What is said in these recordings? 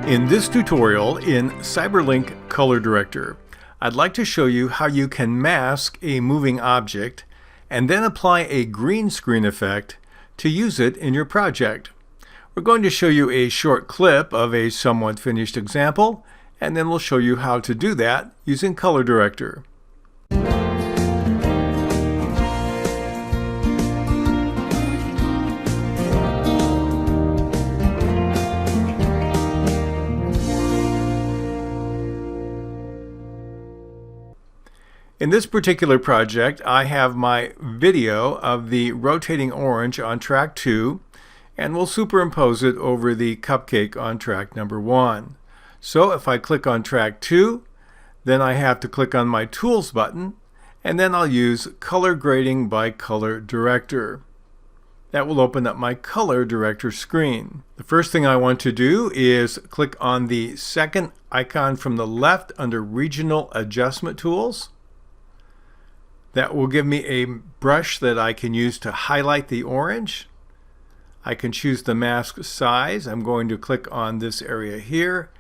In this tutorial in CyberLink ColorDirector, I'd like to show you how you can mask a moving object and then apply a green screen effect to use it in your project. We're going to show you a short clip of a somewhat finished example, and then we'll show you how to do that using ColorDirector. In this particular project, I have my video of the rotating orange on track 2, and we'll superimpose it over the cupcake on track number 1. So if I click on track 2, then I have to click on my Tools button, and then I'll use Color Grading by ColorDirector. That will open up my ColorDirector screen. The first thing I want to do is click on the second icon from the left under Regional Adjustment Tools. That will give me a brush that I can use to highlight the orange. I can choose the mask size. I'm going to click on this area here.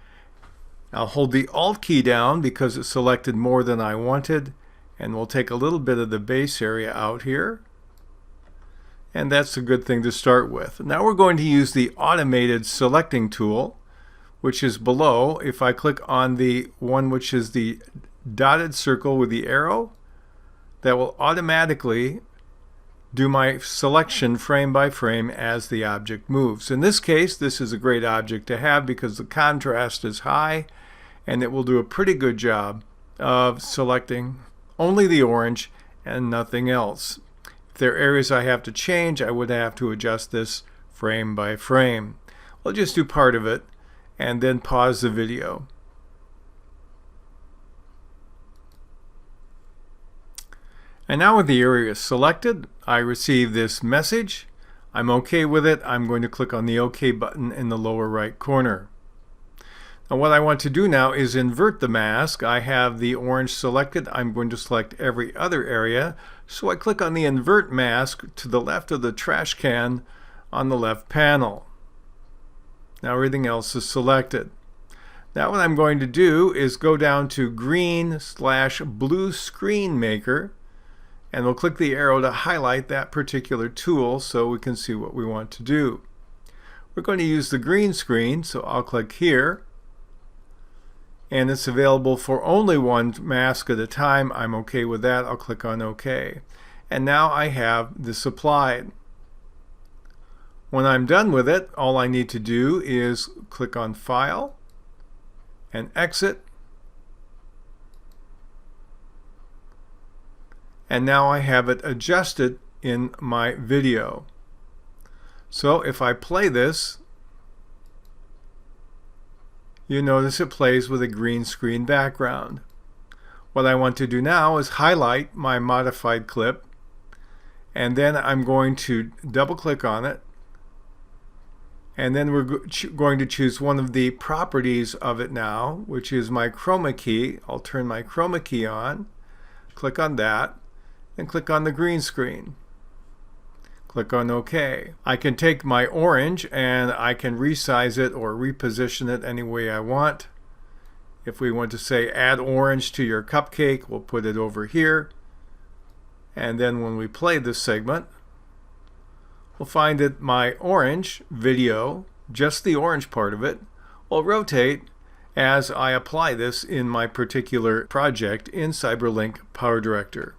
I'll hold the Alt key down because it selected more than I wanted, and we'll take a little bit of the base area out here. And that's a good thing to start with. Now we're going to use the automated selecting tool, which is below. If I click on the one which is the dotted circle with the arrow, that will automatically do my selection frame by frame as the object moves. In this case, this is a great object to have because the contrast is high, and it will do a pretty good job of selecting only the orange and nothing else. If there are areas I have to change, I would have to adjust this frame by frame. I'll just do part of it and then pause the video. And now with the area selected, I receive this message. I'm okay with it. I'm going to click on the OK button in the lower right corner. Now what I want to do now is invert the mask. I have the orange selected. I'm going to select every other area. So I click on the invert mask to the left of the trash can on the left panel. Now everything else is selected. Now what I'm going to do is go down to green/blue screen maker, and we'll click the arrow to highlight that particular tool so we can see what we want to do. We're going to use the green screen, so I'll click here. And it's available for only one mask at a time. I'm okay with that. I'll click on OK. And now I have this applied. When I'm done with it, all I need to do is click on File and Exit. And now I have it adjusted in my video. So if I play this, you notice it plays with a green screen background. What I want to do now is highlight my modified clip, and then I'm going to double click on it, and then we're going to choose one of the properties of it now, which is my Chroma Key. I'll turn my Chroma Key on, click on that, and click on the green screen. Click on OK. I can take my orange and I can resize it or reposition it any way I want. If we want to say add orange to your cupcake, we'll put it over here. And then when we play this segment, we'll find that my orange video, just the orange part of it, will rotate as I apply this in my particular project in CyberLink PowerDirector.